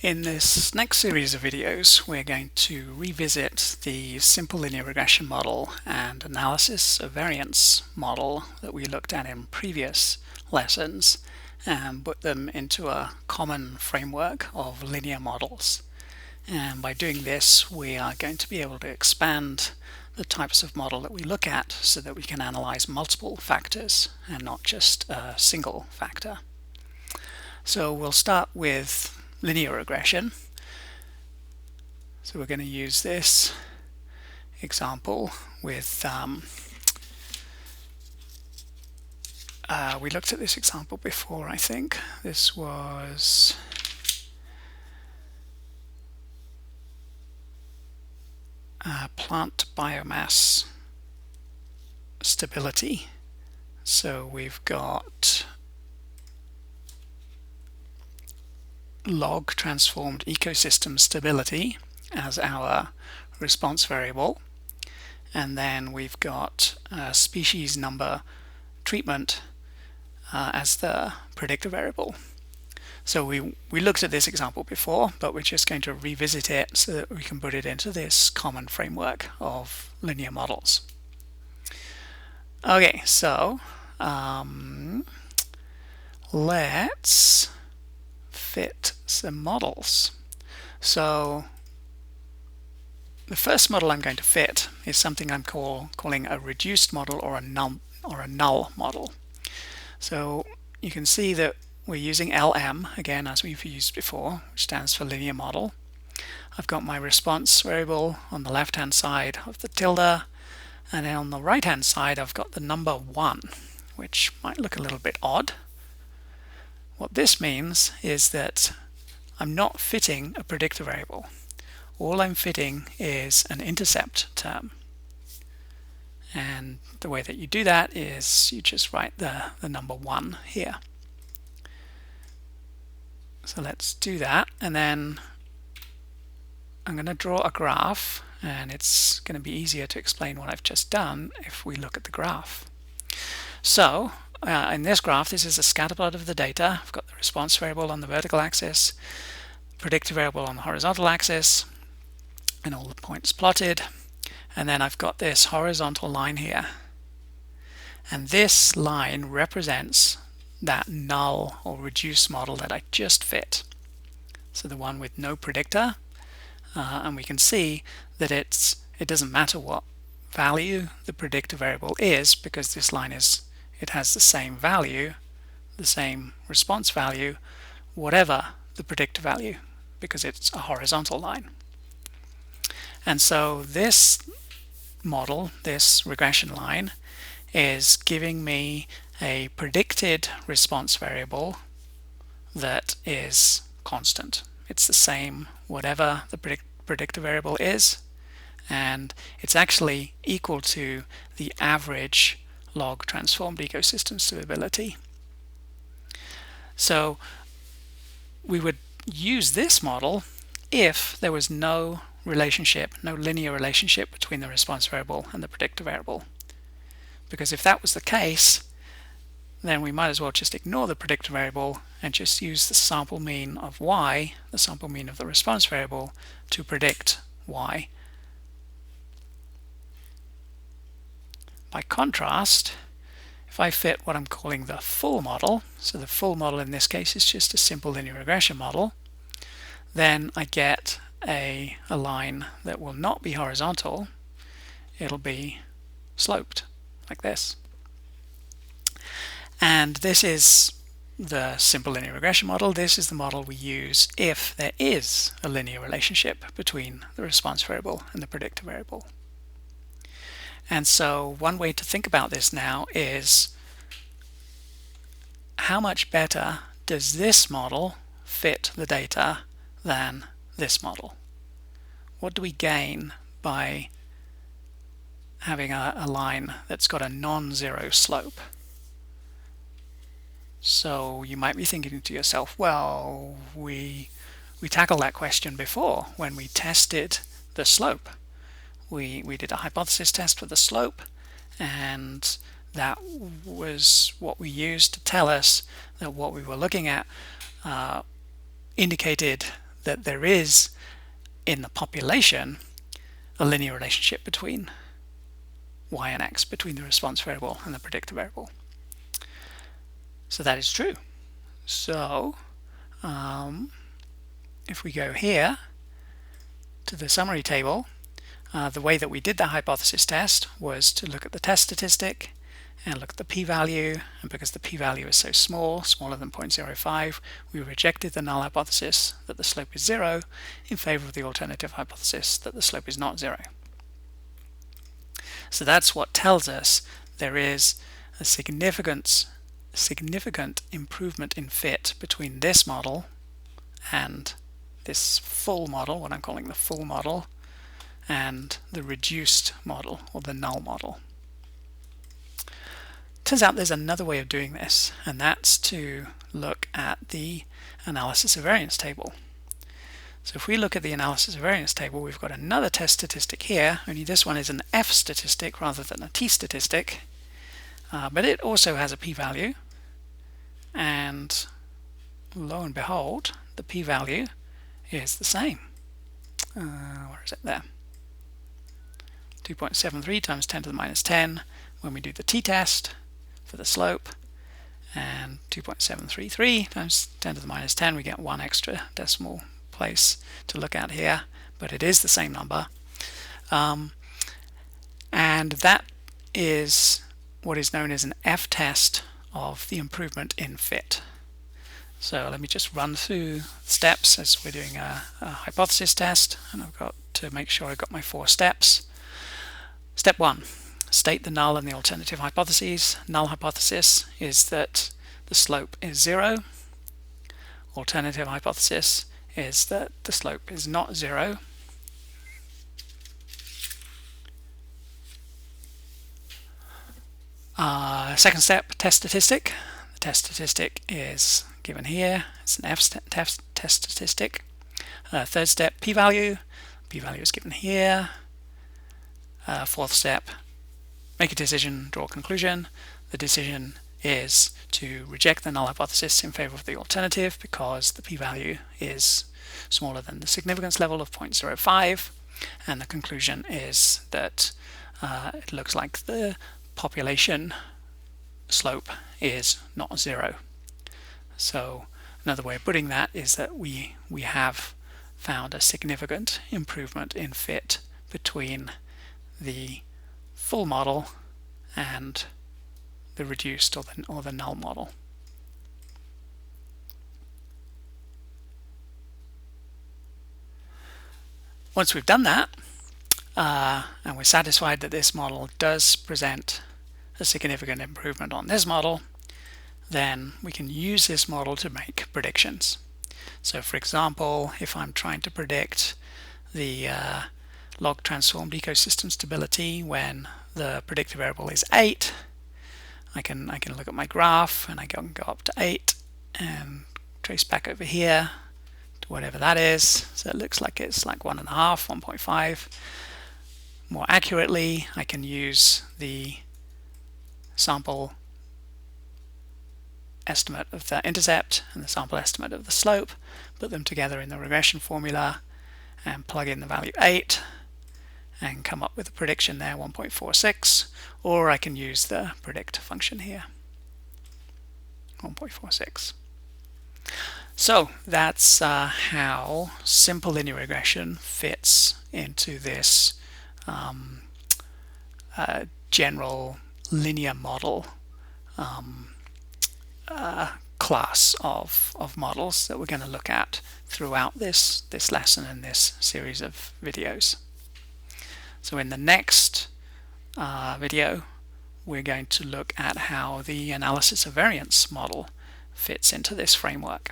In this next series of videos, we're going to revisit the simple linear regression model and analysis of variance model that we looked at in previous lessons and put them into a common framework of linear models. And by doing this, we are going to be able to expand the types of model that we look at so that we can analyze multiple factors and not just a single factor. So we'll start with linear regression. So we're going to use this example with we looked at this example before, I think. This was plant biomass stability. So we've got log transformed ecosystem stability as our response variable, and then we've got species number treatment as the predictor variable. So we looked at this example before, but we're just going to revisit it so that we can put it into this common framework of linear models. Okay, so let's fit some models. So the first model I'm going to fit is something I'm calling a reduced model or a null model. So you can see that we're using LM again, as we've used before, which stands for linear model. I've got my response variable on the left hand side of the tilde, and then on the right hand side I've got the number 1, which might look a little bit odd. What this means is that I'm not fitting a predictor variable. All I'm fitting is an intercept term. And the way that you do that is you just write the number 1 here. So let's do that, and then I'm going to draw a graph, and it's going to be easier to explain what I've just done if we look at the graph. So in this graph, this is a scatter plot of the data. I've got the response variable on the vertical axis, predictor variable on the horizontal axis, and all the points plotted. And then I've got this horizontal line here. And this line represents that null or reduced model that I just fit. So the one with no predictor. And we can see that it doesn't matter what value the predictor variable is, because this line it has the same value, the same response value, whatever the predictor value, because it's a horizontal line. And so this model, this regression line, is giving me a predicted response variable that is constant. It's the same whatever the predictor variable is, and it's actually equal to the average log transformed ecosystem stability. So we would use this model if there was no linear relationship between the response variable and the predictor variable. Because if that was the case, then we might as well just ignore the predictor variable and just use the sample mean of y, the sample mean of the response variable, to predict y. By contrast, if I fit what I'm calling the full model, so the full model in this case is just a simple linear regression model, then I get a line that will not be horizontal. It'll be sloped like this. And this is the simple linear regression model. This is the model we use if there is a linear relationship between the response variable and the predictor variable. And so one way to think about this now is, how much better does this model fit the data than this model? What do we gain by having a line that's got a non-zero slope? So you might be thinking to yourself, well, we tackled that question before when we tested the slope. We did a hypothesis test for the slope, and that was what we used to tell us that what we were looking at indicated that there is, in the population, a linear relationship between y and x, between the response variable and the predictor variable. So that is true. So if we go here to the summary table, the way that we did the hypothesis test was to look at the test statistic and look at the p-value, and because the p-value is so small, smaller than 0.05, we rejected the null hypothesis that the slope is 0 in favor of the alternative hypothesis that the slope is not 0. So that's what tells us there is a significant improvement in fit between this model and this full model, what I'm calling the full model, and the reduced model, or the null model. Turns out there's another way of doing this, and that's to look at the analysis of variance table. So if we look at the analysis of variance table, we've got another test statistic here, only this one is an F statistic rather than a T statistic, but it also has a p-value, and lo and behold, the p-value is the same. Where is it? There. 2.73 times 10 to the minus 10 when we do the t-test for the slope, and 2.733 times 10 to the minus 10, we get one extra decimal place to look at here, but it is the same number. And that is what is known as an F-test of the improvement in fit. So let me just run through steps as we're doing a hypothesis test, and I've got to make sure I've got my 4 steps. Step 1, state the null and the alternative hypotheses. Null hypothesis is that the slope is 0. Alternative hypothesis is that the slope is not 0. Second step, test statistic. The test statistic is given here. It's an F test statistic. Third step, p-value. P-value is given here. Fourth step, make a decision, draw a conclusion. The decision is to reject the null hypothesis in favor of the alternative because the p-value is smaller than the significance level of 0.05, and the conclusion is that it looks like the population slope is not 0. So another way of putting that is that we have found a significant improvement in fit between the full model and the reduced or the null model. Once we've done that, and we're satisfied that this model does present a significant improvement on this model, then we can use this model to make predictions. So for example, if I'm trying to predict the log transformed ecosystem stability when the predictor variable is 8, I can look at my graph, and I can go up to 8 and trace back over here to whatever that is. So it looks like it's like 1.5, 1.5. More accurately, I can use the sample estimate of the intercept and the sample estimate of the slope, put them together in the regression formula and plug in the value 8 and come up with a prediction there, 1.46, or I can use the predict function here, 1.46. So that's how simple linear regression fits into this general linear model class of models that we're going to look at throughout this lesson and this series of videos. So in the next video, we're going to look at how the analysis of variance model fits into this framework.